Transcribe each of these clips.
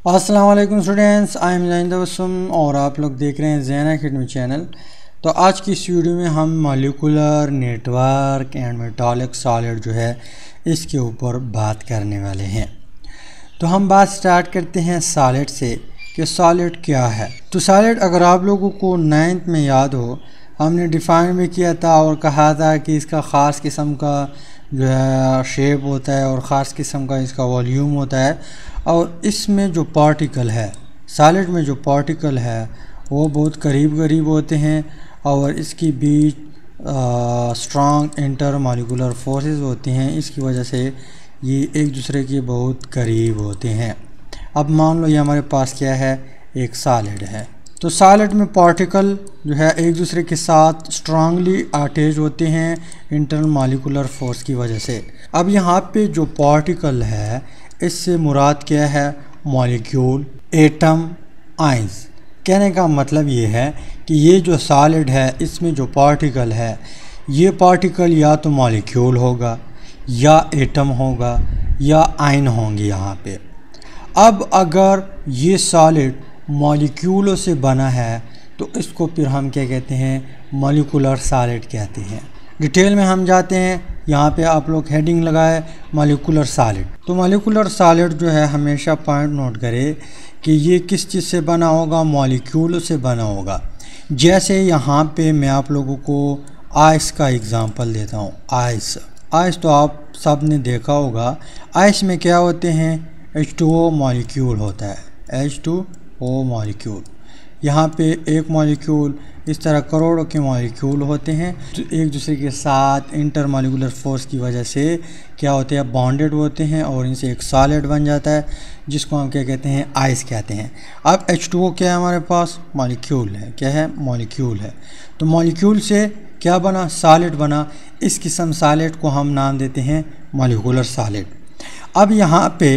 अस्सलाम वालेकुम students, I am ज़ैन तबस्सुम और आप लोग देख रहे हैं ज़ैन अकेडमी चैनल। तो आज की इस वीडियो में हम molecular network and metallic solid जो है इसके ऊपर बात करने वाले हैं। तो हम बात स्टार्ट करते हैं सॉलिड से कि सॉलिड क्या है। तो सॉलिड अगर आप लोगों को 9th में याद हो, हमने डिफ़ाइन भी किया था और कहा था कि इसका ख़ास किस्म का जो है शेप होता है और ख़ास किस्म का इसका वॉल्यूम होता है, और इसमें जो पार्टिकल है, सॉलिड में जो पार्टिकल है वो बहुत करीब करीब होते हैं और इसकी बीच स्ट्रॉन्ग इंटर मॉलिक्यूलर फोर्सेस होती हैं। इसकी वजह से ये एक दूसरे के बहुत करीब होते हैं। अब मान लो ये हमारे पास क्या है, एक सॉलिड है। तो सॉलिड में पार्टिकल जो है एक दूसरे के साथ स्ट्रांगली अटैच होते हैं इंटरनल मॉलिक्यूलर फोर्स की वजह से। अब यहाँ पे जो पार्टिकल है इससे मुराद क्या है, मॉलिक्यूल, एटम, आइंस। कहने का मतलब ये है कि ये जो सॉलिड है इसमें जो पार्टिकल है, ये पार्टिकल या तो मॉलिक्यूल होगा या एटम होगा या आयन होंगे यहाँ पे। अब अगर ये सॉलिड मॉलिक्यूलों से बना है तो इसको फिर हम क्या कहते हैं, मॉलिक्यूलर सॉलिड कहते हैं। डिटेल में हम जाते हैं, यहाँ पे आप लोग हेडिंग लगाए मॉलिक्यूलर सॉलिड। तो मॉलिक्यूलर सॉलिड जो है हमेशा पॉइंट नोट करें कि ये किस चीज़ से बना होगा, मॉलिक्यूलों से बना होगा। जैसे यहाँ पे मैं आप लोगों को आइस का एग्ज़ाम्पल देता हूँ। आइस तो आप सब ने देखा होगा। आइस में क्या होते हैं, H2O मॉलिक्यूल होता है, H2O मॉलिक्यूल। यहाँ पे एक मॉलिक्यूल, इस तरह करोड़ों के मॉलिक्यूल होते हैं जो एक दूसरे के साथ इंटर मॉलिक्यूलर फोर्स की वजह से क्या होते हैं, बॉन्डेड होते हैं और इनसे एक सॉलिड बन जाता है जिसको हम क्या कहते हैं, आइस कहते हैं। अब H2O क्या है, हमारे पास मॉलिक्यूल है। क्या है, मॉलिक्यूल है। तो मॉलिक्यूल से क्या बना, सॉलिड बना। इस किस्म सॉलिड को हम नाम देते हैं मॉलिक्यूलर सॉलिड। अब यहाँ पे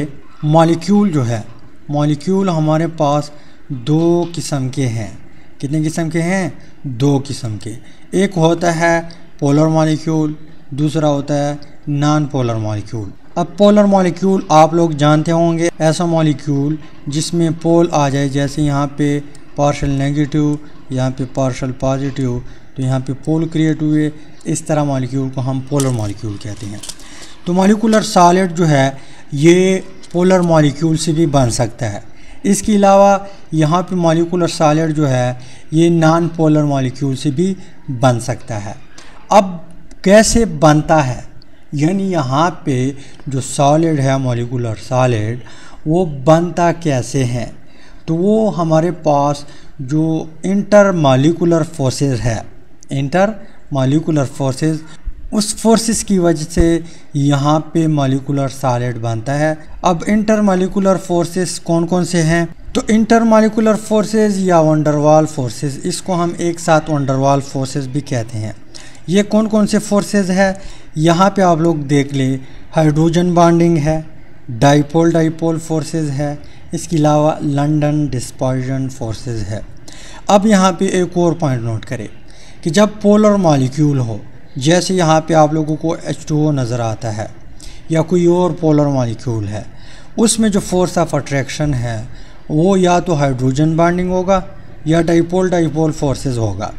मॉलिक्यूल जो है, मॉलिक्यूल हमारे पास दो किस्म के हैं। कितने किस्म के हैं, दो किस्म के। एक होता है पोलर मॉलिक्यूल, दूसरा होता है नॉन पोलर मॉलिक्यूल। अब पोलर मॉलिक्यूल आप लोग जानते होंगे, ऐसा मॉलिक्यूल जिसमें पोल आ जाए, जैसे यहाँ पे पार्शल नेगेटिव, यहाँ पे पार्शल पॉजिटिव, तो यहाँ पे पोल क्रिएट हुए। इस तरह मॉलिक्यूल को हम पोलर मॉलिक्यूल कहते हैं। तो मॉलिक्यूलर सॉलिड जो है ये पोलर मॉलिक्यूल से भी बन सकता है। इसके अलावा यहाँ पे मॉलिक्यूलर सॉलिड जो है ये नॉन पोलर मॉलिक्यूल से भी बन सकता है। अब कैसे बनता है, यानी यहाँ पे जो सॉलिड है मॉलिक्यूलर सॉलिड, वो बनता कैसे है, तो वो हमारे पास जो इंटर मॉलिक्यूलर फोर्सेस है, इंटर मॉलिक्यूलर फोर्सेस, उस फोर्सेस की वजह से यहाँ पे मॉलिक्यूलर सॉलिड बनता है। अब इंटर मॉलिक्यूलर फोर्सेस कौन कौन से हैं, तो इंटर मॉलिक्यूलर फोर्सेस या वंडरवाल फोर्सेस, इसको हम एक साथ वंडरवाल फोर्सेस भी कहते हैं। ये कौन कौन से फोर्सेस है, यहाँ पे आप लोग देख ले, हाइड्रोजन बॉन्डिंग है, डाइपोल डाइपोल फोर्सेस है, इसके अलावा लंदन डिस्पर्जन फोर्सेस है। अब यहाँ पे एक और पॉइंट नोट करें कि जब पोलर मॉलिक्यूल हो, जैसे यहाँ पे आप लोगों को H2O नज़र आता है या कोई और पोलर मॉलिक्यूल है, उसमें जो फोर्स ऑफ अट्रैक्शन है वो या तो हाइड्रोजन बॉन्डिंग होगा या डाइपोल डाइपोल फोर्सेस होगा।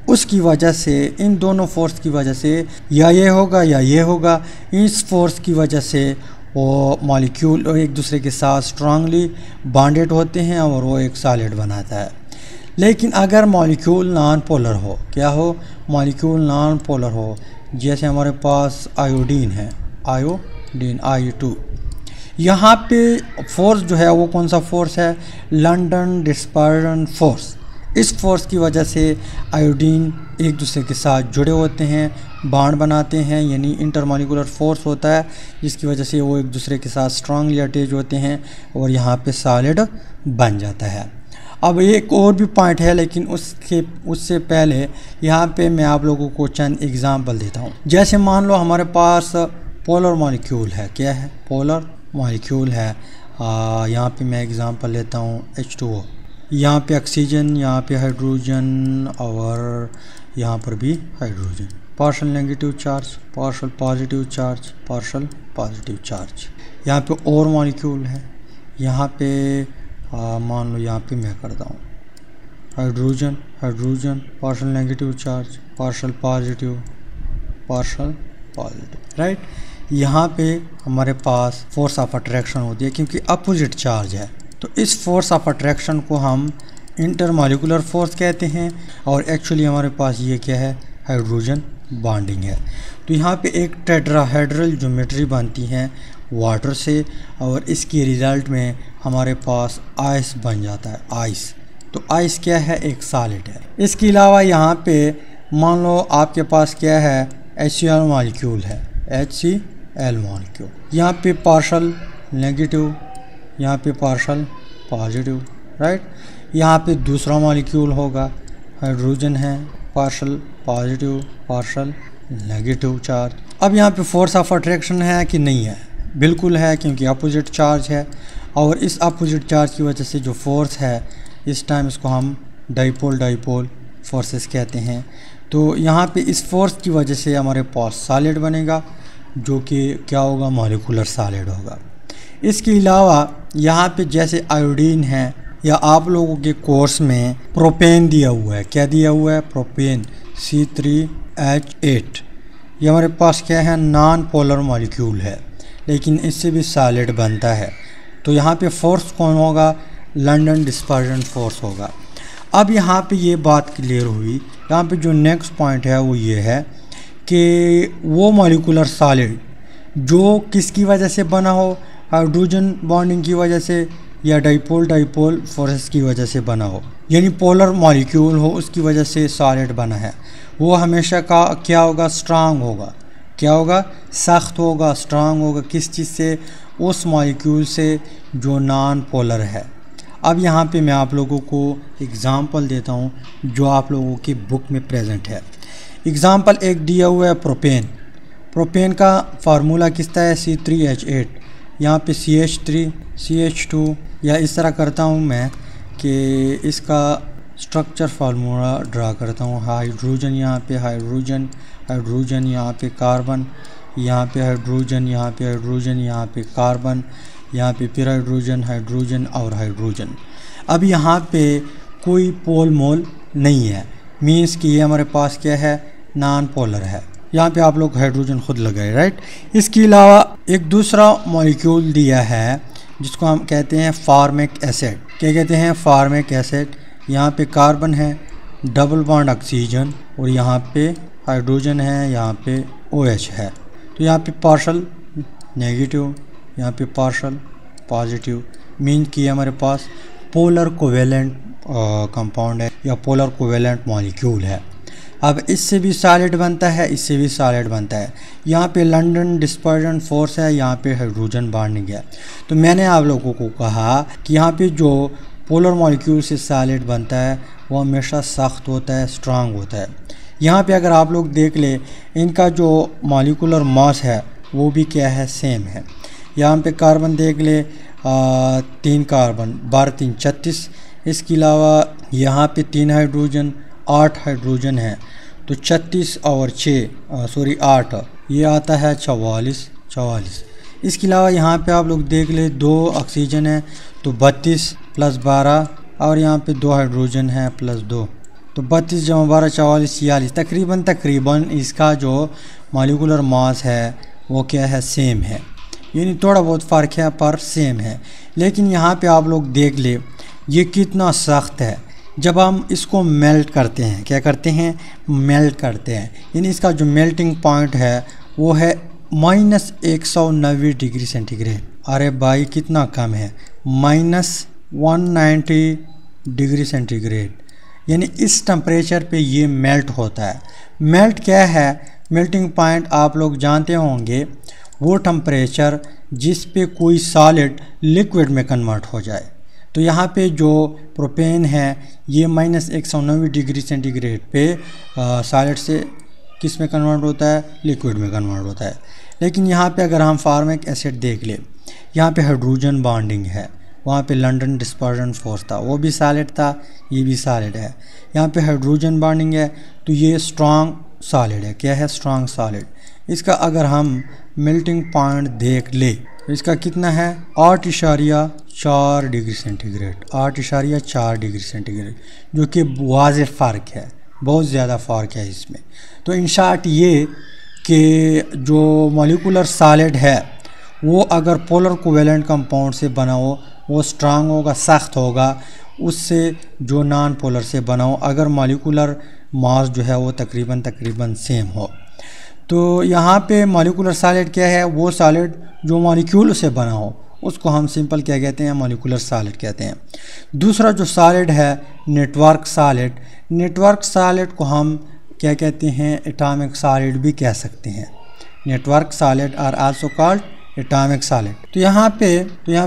उसकी वजह से, इन दोनों फोर्स की वजह से या ये होगा या ये होगा। इस फोर्स की वजह से वो मॉलिक्यूल एक दूसरे के साथ स्ट्रांगली बॉन्डेड होते हैं और वो एक सॉलिड बनाता है। लेकिन अगर मॉलिक्यूल नॉन पोलर हो, क्या हो, मॉलिक्यूल नॉन पोलर हो, जैसे हमारे पास आयोडीन है, आयोडीन I2, यहाँ पे फोर्स जो है वो कौन सा फोर्स है, लंदन डिस्पर्जन फोर्स। इस फोर्स की वजह से आयोडीन एक दूसरे के साथ जुड़े होते हैं, बॉन्ड बनाते हैं, यानी इंटरमॉलिक्यूलर फोर्स होता है जिसकी वजह से वो एक दूसरे के साथ स्ट्रांगली अटैच होते हैं और यहाँ पे सॉलिड बन जाता है। अब एक और भी पॉइंट है, लेकिन उससे पहले यहाँ पे मैं आप लोगों को चंद एग्जांपल देता हूँ। जैसे मान लो हमारे पास पोलर मॉलिक्यूल है। क्या है, पोलर मॉलिक्यूल है। यहाँ पे मैं एग्जांपल लेता हूँ H2O, यहाँ पे ऑक्सीजन, यहाँ पे हाइड्रोजन और यहाँ पर भी hydrogen. Partial negative charge, partial positive charge, partial positive charge. यहाँ पे और मॉलिक्यूल है, यहाँ पे मान लो यहाँ पे मैं करता हूँ hydrogen hydrogen, partial negative charge, partial positive, partial positive, right. यहाँ पे हमारे पास फोर्स ऑफ अट्रैक्शन होती है क्योंकि अपोजिट चार्ज है। तो इस फोर्स ऑफ अट्रैक्शन को हम इंटरमॉलिक्यूलर फोर्स कहते हैं और एक्चुअली हमारे पास ये क्या है, हाइड्रोजन बॉन्डिंग है। तो यहाँ पे एक टेट्राहेड्रल ज्योमेट्री बनती है वाटर से और इसके रिजल्ट में हमारे पास आइस बन जाता है, आइस। तो आइस क्या है, एक सॉलिड है। इसके अलावा यहाँ पे मान लो आपके पास क्या है, HCl मॉलिक्यूल है, HCl मॉलिक्यूल। यहाँ पे पार्शल नेगेटिव, यहाँ पे पार्शल पॉजिटिव, राइट। यहाँ पे दूसरा मॉलिक्यूल होगा, हाइड्रोजन है, partial positive, partial negative charge. अब यहाँ पे फोर्स ऑफ अट्रैक्शन है कि नहीं है, बिल्कुल है क्योंकि अपोजिट चार्ज है और इस अपोजिट चार्ज की वजह से जो फोर्स है इस टाइम इसको हम डाइपोल डाइपोल फोर्सेस कहते हैं। तो यहाँ पे इस फोर्स की वजह से हमारे पास सॉलिड बनेगा जो कि क्या होगा, मॉलिक्यूलर सॉलिड होगा। इसके अलावा यहाँ पे जैसे आयोडीन है या आप लोगों के कोर्स में प्रोपेन दिया हुआ है, क्या दिया हुआ है, प्रोपेन C3H8। ये हमारे पास क्या है, नॉन पोलर मॉलिक्यूल है लेकिन इससे भी सॉलिड बनता है। तो यहाँ पे फोर्स कौन होगा, लंदन डिस्पर्जन फोर्स होगा। अब यहाँ पे ये बात क्लियर हुई। यहाँ पे जो नेक्स्ट पॉइंट है वो ये है कि वो मॉलिक्यूलर सॉलिड जो किसकी वजह से बना हो, हाइड्रोजन बॉन्डिंग की वजह से या डाइपोल डाइपोल फोर्सेस की वजह से बना हो, यानी पोलर मॉलिक्यूल हो, उसकी वजह से सॉलिड बना है, वो हमेशा का क्या होगा, स्ट्रांग होगा। क्या होगा, सख्त होगा, स्ट्रांग होगा। किस चीज़ से, उस मॉलिक्यूल से जो नॉन पोलर है। अब यहाँ पे मैं आप लोगों को एग्ज़ाम्पल देता हूँ जो आप लोगों की बुक में प्रेजेंट है। एग्ज़ाम्पल एक दिया हुआ है प्रोपेन। प्रोपेन का फार्मूला किसका है, C3H8। यहाँ पे CH3 CH2 या इस तरह करता हूँ मैं कि इसका स्ट्रक्चर फार्मूला ड्रा करता हूँ। हाइड्रोजन, यहाँ पे हाइड्रोजन, हाइड्रोजन यहाँ पे कार्बन, यहाँ पे हाइड्रोजन, यहाँ पे हाइड्रोजन, यहाँ पे कार्बन, यहाँ पे फिर हाइड्रोजन, हाइड्रोजन और हाइड्रोजन। अब यहाँ पे कोई पोल मोल नहीं है, मीन्स कि ये हमारे पास क्या है, नॉन पोलर है। यहाँ पे आप लोग हाइड्रोजन खुद लगाए, राइट। इसके अलावा एक दूसरा मॉलिक्यूल दिया है जिसको हम कहते हैं फार्मिक एसिड। क्या कहते हैं, फार्मिक एसिड। यहाँ पे कार्बन है, डबल बॉन्ड ऑक्सीजन और यहाँ पे हाइड्रोजन है, यहाँ पे OH है। तो यहाँ पे पार्शल नेगेटिव, यहाँ पे पार्शल पॉजिटिव, मीन कि हमारे पास पोलर कोवेलेंट कंपाउंड है या पोलर कोवेलेंट मॉलिक्यूल है। अब इससे भी सॉलिड बनता है, इससे भी सॉलिड बनता है। यहाँ पे लंदन डिस्पर्जन फोर्स है, यहाँ पे हाइड्रोजन बॉन्डिंग है। तो मैंने आप लोगों को कहा कि यहाँ पे जो पोलर मॉलिक्यूल से सॉलिड बनता है वो हमेशा सख्त होता है, स्ट्रांग होता है। यहाँ पे अगर आप लोग देख ले, इनका जो मॉलिक्यूलर मास है वो भी क्या है, सेम है। यहाँ पे कार्बन देख ले, 3 कार्बन, 12 3 36। इसके अलावा यहाँ पे 3 हाइड्रोजन, 8 हाइड्रोजन है। तो 36 और 8 ये आता है 44। इसके अलावा यहाँ पे आप लोग देख ले 2 ऑक्सीजन है तो 32 + 12 और यहाँ पे 2 हाइड्रोजन है +2, तो 32 + 12 44 46। तकरीबन इसका जो मॉलिक्यूलर मास है वो क्या है, सेम है, यानी थोड़ा बहुत फ़र्क है पर सेम है। लेकिन यहाँ पे आप लोग देख ले ये कितना सख्त है। जब हम इसको मेल्ट करते हैं, क्या करते हैं, मेल्ट करते हैं, यानी इसका जो मेल्टिंग पॉइंट है वो है -190 डिग्री सेंटीग्रेड। अरे भाई कितना कम है, -190 डिग्री सेंटीग्रेड, यानी इस टेम्परेचर पे ये मेल्ट होता है। मेल्ट क्या है, मेल्टिंग पॉइंट आप लोग जानते होंगे, वो टेम्परेचर जिस पे कोई सॉलिड लिक्विड में कन्वर्ट हो जाए। तो यहाँ पे जो प्रोपेन है ये -190 डिग्री सेंटीग्रेड पे सॉलिड से किस में कन्वर्ट होता है, लिक्विड में कन्वर्ट होता है। लेकिन यहाँ पे अगर हम फार्मिक एसिड देख ले, यहाँ पे हाइड्रोजन बॉन्डिंग है, वहाँ पे लंदन डिस्पर्जन फोर्स था, वो भी सॉलिड था, ये भी सॉलिड है। यहाँ पे हाइड्रोजन बॉन्डिंग है तो ये स्ट्रॉन्ग सॉलिड है। क्या है, स्ट्रॉन्ग सॉलिड। इसका अगर हम मेल्टिंग पॉइंट देख ले इसका कितना है 8.4 डिग्री सेंटीग्रेड, 8.4 डिग्री सेंटीग्रेड, जो कि वाज़ेह फ़र्क है, बहुत ज़्यादा फ़र्क है इसमें। तो इन शॉर्ट ये कि जो मॉलिक्यूलर सॉलिड है वो अगर पोलर कोवेलेंट कंपाउंड से बना हो वो स्ट्रांग होगा, सख्त होगा, उससे जो नॉन पोलर से बना हो अगर मॉलिक्यूलर मास जो है वो तकरीबन सेम हो। तो यहाँ पे मॉलिक्यूलर सॉलिड क्या है, वो सॉलिड जो मॉलिक्यूल से बना हो उसको हम सिंपल क्या कहते हैं, मॉलिक्यूलर सॉलिड कहते हैं। दूसरा जो सॉलिड है नेटवर्क सॉलिड, नेटवर्क सॉलिड को हम क्या कहते हैं, एटॉमिक सॉलिड भी कह सकते हैं। Network solid are also called atomic solid. तो यहाँ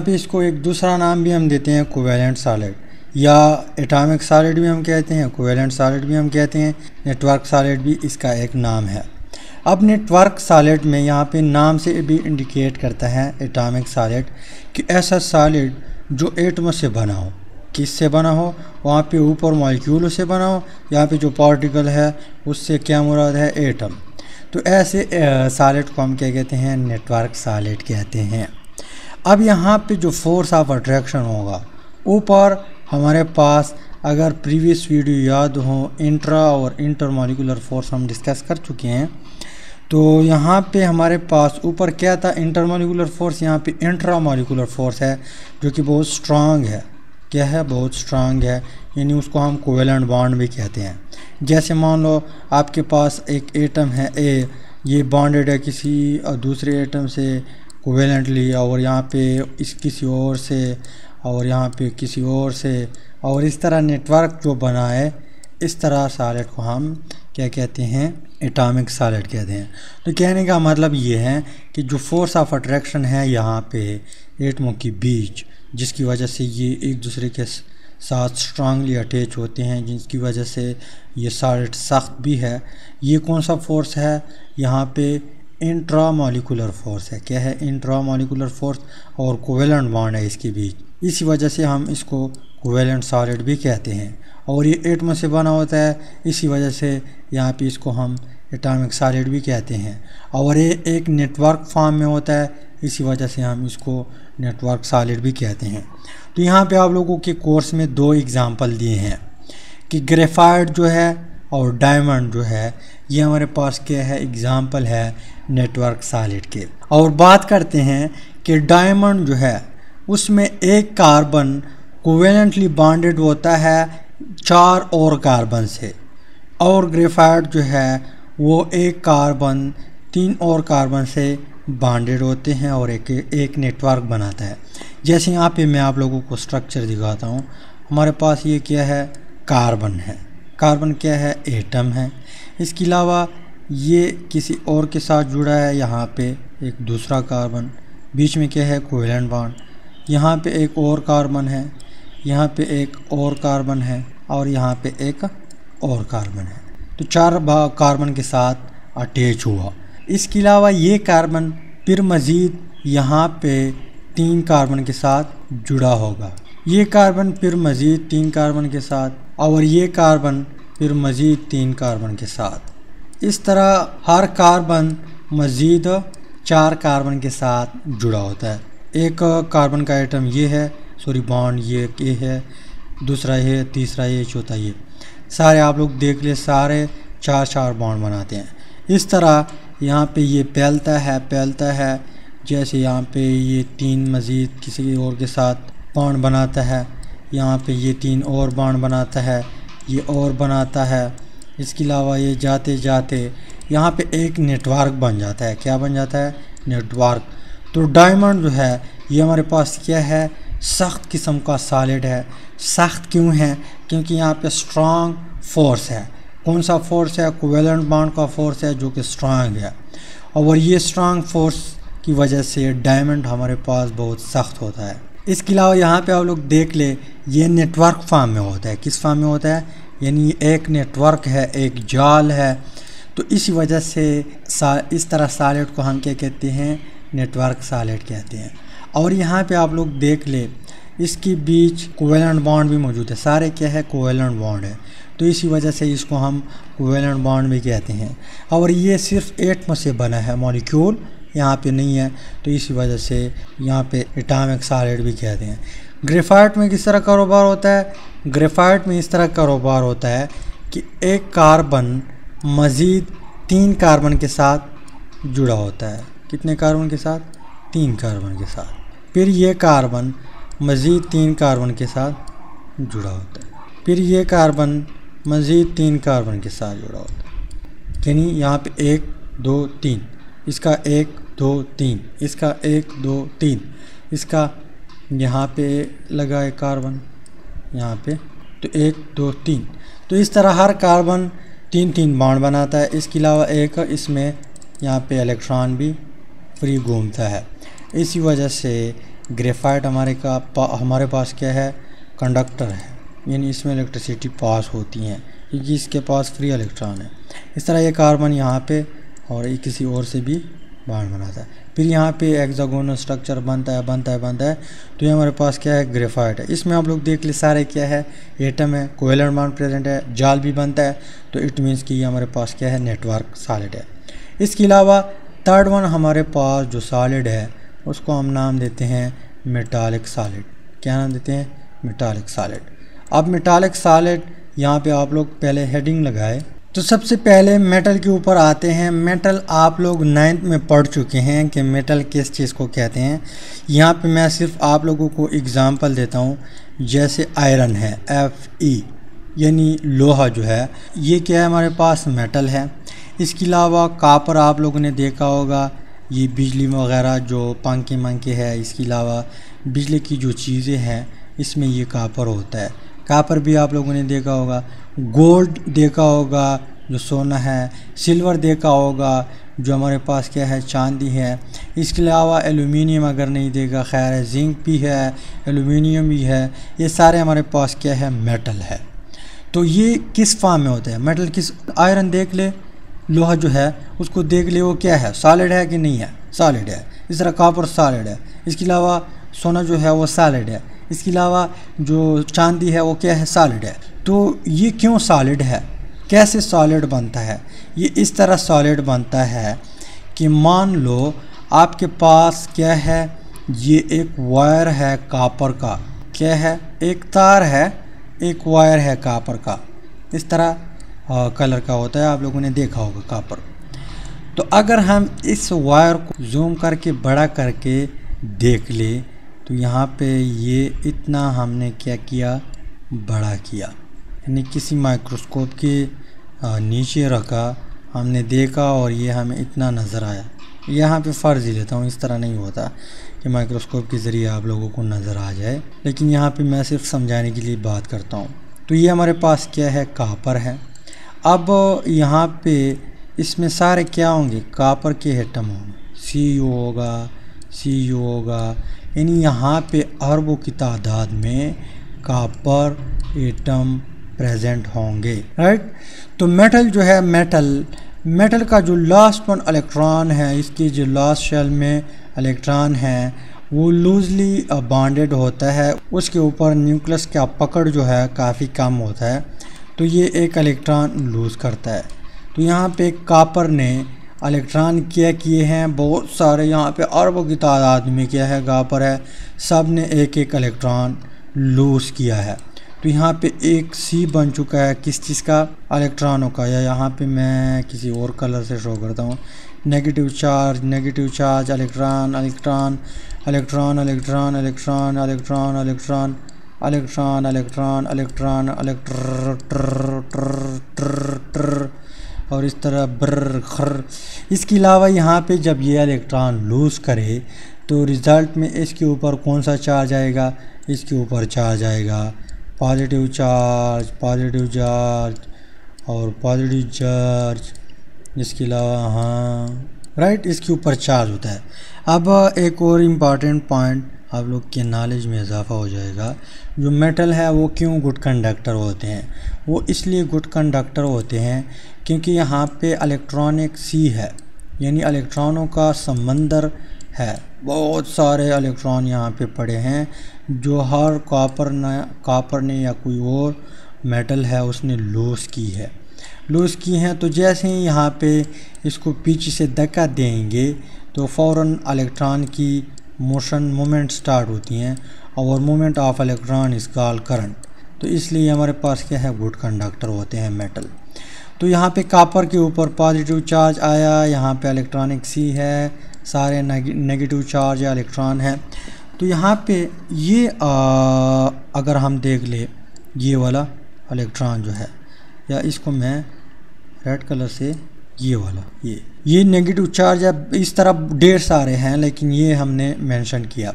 पे इसको एक दूसरा नाम भी हम देते हैं कोवेलेंट सॉलिड, या एटॉमिक सॉलिड भी हम कहते हैं, कोवेलेंट सॉलिड भी हम कहते हैं, नेटवर्क सॉलिड भी इसका एक नाम है। अब नेटवर्क सॉलिड में यहाँ पे नाम से भी इंडिकेट करता है एटॉमिक सॉलिड कि ऐसा सॉलिड जो एटम से बना हो, किससे बना हो, वहाँ पे ऊपर मॉलिक्यूल से बना हो, यहाँ पे जो पार्टिकल है उससे क्या मुराद है, एटम। तो ऐसे सॉलिड को हम क्या कहते हैं, नेटवर्क सॉलिड कहते हैं। अब यहाँ पे जो फोर्स ऑफ अट्रैक्शन होगा, ऊपर हमारे पास अगर प्रीवियस वीडियो याद हो इंट्रा और इंटर मॉलिक्यूलर फोर्स हम डिस्कस कर चुके हैं। तो यहाँ पे हमारे पास ऊपर क्या था, इंटर मॉलिक्यूलर फोर्स, यहाँ पे इंट्रा मॉलिक्यूलर फोर्स है जो कि बहुत स्ट्रांग है। क्या है, बहुत स्ट्रांग है, यानी उसको हम कोवेलेंट बॉन्ड भी कहते हैं। जैसे मान लो आपके पास एक एटम है ए, ये बॉन्डेड है किसी दूसरे एटम से कोवेलेंटली, और यहाँ पे इस किसी और से, और यहाँ पे किसी और से, और इस तरह नेटवर्क जो बना है, इस तरह सॉलिड को हम क्या कहते हैं, एटॉमिक सॉलिड कहते हैं। तो कहने का मतलब ये है कि जो फोर्स ऑफ अट्रैक्शन है यहाँ पे एटमों के बीच, जिसकी वजह से ये एक दूसरे के साथ स्ट्रांगली अटैच होते हैं, जिसकी वजह से ये सॉलिड सख्त भी है, ये कौन सा फोर्स है, यहाँ पे इंट्रा मॉलिक्यूलर फोर्स है। क्या है, इंट्रा मॉलिक्यूलर फोर्स, और कोवेलेंट बॉन्ड है इसके बीच, इसी वजह से हम इसको कोवेलेंट सॉलिड भी कहते हैं। और ये एटम से बना होता है, इसी वजह से यहाँ पे इसको हम एटॉमिक सॉलिड भी कहते हैं। और ये एक नेटवर्क फॉर्म में होता है, इसी वजह से हम इसको नेटवर्क सॉलिड भी कहते हैं। तो यहाँ पे आप लोगों के कोर्स में 2 एग्जांपल दिए हैं कि ग्रेफाइट जो है और डायमंड जो है, ये हमारे पास क्या है, एग्जांपल है नेटवर्क सॉलिड के। और बात करते हैं कि डायमंड जो है उसमें एक कार्बन कोवेलेंटली बॉन्डेड होता है 4 और कार्बन से, और ग्रेफाइट जो है वो एक कार्बन 3 और कार्बन से बॉन्डेड होते हैं और एक नेटवर्क बनाता है। जैसे यहाँ पे मैं आप लोगों को स्ट्रक्चर दिखाता हूँ। हमारे पास ये क्या है, कार्बन है, कार्बन क्या है, एटम है। इसके अलावा ये किसी और के साथ जुड़ा है, यहाँ पे एक दूसरा कार्बन, बीच में क्या है, कोवेलेंट बॉन्ड, यहाँ पे एक और कार्बन है, यहाँ पे एक और कार्बन है, और यहाँ पे एक और कार्बन है। तो 4 कार्बन के साथ अटैच हुआ। इसके अलावा ये कार्बन फिर मज़ीद यहाँ पे 3 कार्बन के साथ जुड़ा होगा, ये कार्बन फिर मज़ीद 3 कार्बन के साथ, और ये कार्बन फिर मज़ीद 3 कार्बन के साथ। इस तरह हर कार्बन मज़ीद 4 कार्बन के साथ जुड़ा होता है। एक कार्बन का एटम ये है, सॉरी बॉन्ड ये है, दूसरा ये, तीसरा ये, चौथा ये, सारे आप लोग देख ले, सारे 4 बॉन्ड बनाते हैं। इस तरह यहाँ पे ये फैलता है, जैसे यहाँ पे ये 3 मज़ीद किसी और के साथ बॉन्ड बनाता है, यहाँ पे ये 3 और बॉन्ड बनाता है, ये और बनाता है। इसके अलावा ये जाते जाते यहाँ पे एक नेटवर्क बन जाता है। क्या बन जाता है, नेटवर्क। तो डायमंड जो है ये हमारे पास क्या है, सख्त किस्म का सॉलिड है। सख्त क्यों है, क्योंकि यहाँ पे स्ट्रांग फोर्स है। कौन सा फोर्स है, कोवेलेंट बॉन्ड का फोर्स है जो कि स्ट्रांग है, और ये स्ट्रांग फोर्स की वजह से डायमंड हमारे पास बहुत सख्त होता है। इसके अलावा यहाँ पे आप लोग देख ले, ये नेटवर्क फॉर्म में होता है। किस फॉर्म में होता है, यानी एक नेटवर्क है, एक जाल है। तो इसी वजह से इस तरह सॉलिड को हम क्या कहते हैं, नेटवर्क सॉलिड कहते हैं। और यहाँ पे आप लोग देख ले, इसके बीच कोवेलेंट बॉन्ड भी मौजूद है, सारे क्या है, कोवेलेंट बॉन्ड है। तो इसी वजह से इसको हम कोवेलेंट बॉन्ड भी कहते हैं। और ये सिर्फ एटम से बना है, मॉलिक्यूल यहाँ पे नहीं है, तो इसी वजह से यहाँ पे एटॉमिक सॉलिड भी कहते हैं। ग्रेफाइट में किस तरह कारोबार होता है? ग्रेफाइट में इस तरह कारोबार होता है कि एक कार्बन मज़ीद 3 कार्बन के साथ जुड़ा होता है। कितने कार्बन के साथ? 3 कार्बन के साथ। फिर ये कार्बन मज़ीद 3 कार्बन के साथ जुड़ा होता है। फिर ये कार्बन मज़ीद 3 कार्बन के साथ जुड़ा होता है। यानी यहाँ पे 1 2 3, इसका 1 2 3, इसका 1 2 3, इसका यहाँ पे लगा है कार्बन यहाँ पे, तो 1 2 3। तो इस तरह हर कार्बन 3 बॉन्ड बनाता है। इसके अलावा एक इसमें यहाँ पे इलेक्ट्रॉन भी फ्री घूमता है। इसी वजह से ग्रेफाइट हमारे पास क्या है? कंडक्टर है, यानी इसमें इलेक्ट्रिसिटी पास होती है क्योंकि इसके पास फ्री इलेक्ट्रॉन है। इस तरह ये कार्बन यहाँ पे और ये किसी और से भी बॉन्ड बनाता है। फिर यहाँ पे हेक्सागोनल स्ट्रक्चर बनता है। तो ये हमारे पास क्या है? ग्रेफाइट है। इसमें आप लोग देख ले सारे क्या है? एटम है, कोवेलेंट बॉन्ड प्रेजेंट है, जाल भी बनता है। तो इट मीन्स कि ये हमारे पास क्या है? नेटवर्क सॉलिड है। इसके अलावा थर्ड वन हमारे पास जो सॉलिड है उसको हम नाम देते हैं मेटालिक सॉलिड। क्या नाम देते हैं? Metallic solid. अब मेटालिक सॉलिड यहाँ पे आप लोग पहले हेडिंग लगाए। तो सबसे पहले मेटल के ऊपर आते हैं। मेटल आप लोग 9th में पढ़ चुके हैं कि मेटल किस चीज़ को कहते हैं। यहाँ पे मैं सिर्फ आप लोगों को एग्ज़ाम्पल देता हूँ। जैसे आयरन है, Fe, यानी लोहा जो है, ये क्या है? हमारे पास मेटल है। इसके अलावा कापर आप लोगों ने देखा होगा, ये बिजली वगैरह जो पंखे है, इसके अलावा बिजली की जो चीज़ें हैं इसमें ये कापर होता है। कापर भी आप लोगों ने देखा होगा। गोल्ड देखा होगा जो सोना है। सिल्वर देखा होगा जो हमारे पास क्या है? चांदी है। इसके अलावा एलुमिनियम अगर नहीं देखा, खैर है, जिंक भी है, एलुमिनियम भी है। ये सारे हमारे पास क्या है? मेटल है। तो ये किस फॉर्म में होते हैं? मेटल किस? आयरन देख ले, लोहा जो है उसको देख ले, वो क्या है? सॉलिड है कि नहीं है? सॉलिड है। इस तरह कॉपर सॉलिड है। इसके अलावा सोना जो है वो सॉलिड है। इसके अलावा जो चांदी है वो क्या है? सॉलिड है। तो ये क्यों सॉलिड है? कैसे सॉलिड बनता है? ये इस तरह सॉलिड बनता है कि मान लो आपके पास क्या है? ये एक वायर है कॉपर का। क्या है? एक तार है, एक वायर है कॉपर का। इस तरह कलर का होता है, आप लोगों ने देखा होगा कॉपर। तो अगर हम इस वायर को जूम करके बड़ा करके देख ले तो यहाँ पे ये इतना हमने क्या किया? बड़ा किया, यानी किसी माइक्रोस्कोप के नीचे रखा, हमने देखा और ये हमें इतना नज़र आया। यहाँ पे फ़र्ज़ ही लेता हूँ, इस तरह नहीं होता कि माइक्रोस्कोप के ज़रिए आप लोगों को नज़र आ जाए, लेकिन यहाँ पे मैं सिर्फ समझाने के लिए बात करता हूँ। तो ये हमारे पास क्या है? कॉपर है। अब यहाँ पे इसमें सारे क्या होंगे? कॉपर के एटम होंगे। Cu होगा, यानी यहाँ पे अरबों की तादाद में कॉपर एटम प्रेजेंट होंगे, राइट। तो मेटल जो है, मेटल का जो लास्ट वन इलेक्ट्रॉन है, इसकी जो लास्ट शेल में इलेक्ट्रॉन है वो लूजली बॉन्डेड होता है। उसके ऊपर न्यूक्लियस का पकड़ जो है काफ़ी कम होता है, तो ये एक इलेक्ट्रॉन लूज़ करता है। तो यहाँ पे कॉपर ने इलेक्ट्रॉन क्या किए हैं? बहुत सारे, यहाँ पे अरबों की तादाद में क्या है? कॉपर है। सब ने एक एक इलेक्ट्रॉन लूज़ किया है। तो यहाँ पे एक सी बन चुका है किस चीज़ का? इलेक्ट्रॉनों का। या यहाँ पे मैं किसी और कलर से शो करता हूँ। नेगेटिव चार्ज, इलेक्ट्रॉन, और इस तरह ब्र खर। इसके अलावा यहाँ पे जब ये इलेक्ट्रॉन लूज़ करे तो रिज़ल्ट में इसके ऊपर कौन सा चार्ज आएगा? इसके ऊपर चार्ज आएगा पॉजिटिव चार्ज और पॉजिटिव चार्ज। इसके अलावा राइट, इसके ऊपर चार्ज होता है। अब एक और इम्पॉर्टेंट पॉइंट आप लोग के नॉलेज में इजाफा हो जाएगा। जो मेटल है वो क्यों गुड कंडक्टर होते हैं? वो इसलिए गुड कंडक्टर होते हैं क्योंकि यहाँ पे इलेक्ट्रॉनिक सी है, यानी इलेक्ट्रॉनों का समंदर है। बहुत सारे इलेक्ट्रॉन यहाँ पे पड़े हैं जो हर कॉपर ने या कोई और मेटल है उसने लूज़ की हैं। तो जैसे ही यहाँ पे इसको पीछे से धक्का देंगे तो फ़ौरन इलेक्ट्रॉन की मूवमेंट स्टार्ट होती हैं और movement of electron is called current. तो इसलिए हमारे पास क्या है, गुड कंडक्टर होते हैं मेटल। तो यहाँ पे कॉपर के ऊपर पॉजिटिव चार्ज आया, यहाँ पे इलेक्ट्रॉनिक सी है, सारे नेगेटिव चार्ज या इलेक्ट्रॉन है। तो यहाँ पे ये अगर हम देख ले ये वाला इलेक्ट्रॉन जो है, या इसको मैं रेड कलर से ये वाला ये नेगेटिव चार्ज है, इस तरफ ढेर सारे हैं लेकिन ये हमने मेंशन किया।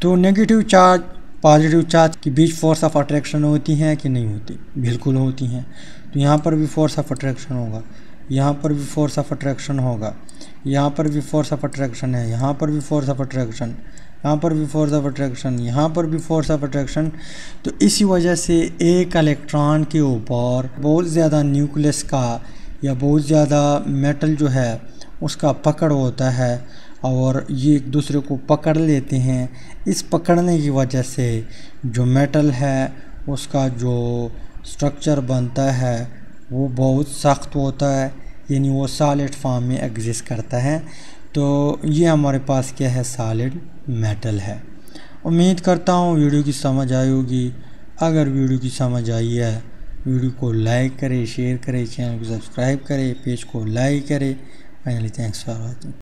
तो नेगेटिव चार्ज पॉजिटिव चार्ज के बीच फोर्स ऑफ अट्रैक्शन होती हैं कि नहीं होती? बिल्कुल होती हैं। तो यहाँ पर भी फोर्स ऑफ अट्रैक्शन होगा, यहाँ पर भी फोर्स ऑफ अट्रैक्शन होगा, यहाँ पर भी फोर्स ऑफ अट्रैक्शन है, यहाँ पर भी फोर्स ऑफ अट्रैक्शन, यहाँ पर भी फोर्स ऑफ अट्रैक्शन, यहाँ पर भी फोर्स ऑफ अट्रैक्शन। तो इसी वजह से एक इलेक्ट्रॉन के ऊपर बहुत ज़्यादा न्यूक्लियस का या बहुत ज़्यादा मेटल जो है उसका पकड़ होता है और ये एक दूसरे को पकड़ लेते हैं। इस पकड़ने की वजह से जो मेटल है उसका जो स्ट्रक्चर बनता है वो बहुत सख्त होता है, यानी वो सॉलिड फॉर्म में एग्जिस्ट करता है। तो ये हमारे पास क्या है, सॉलिड मेटल है। उम्मीद करता हूँ वीडियो की समझ आई होगी। अगर वीडियो की समझ आई है, वीडियो को लाइक करें, शेयर करें, चैनल को सब्सक्राइब करें, पेज को लाइक करें। Finally thanks for watching.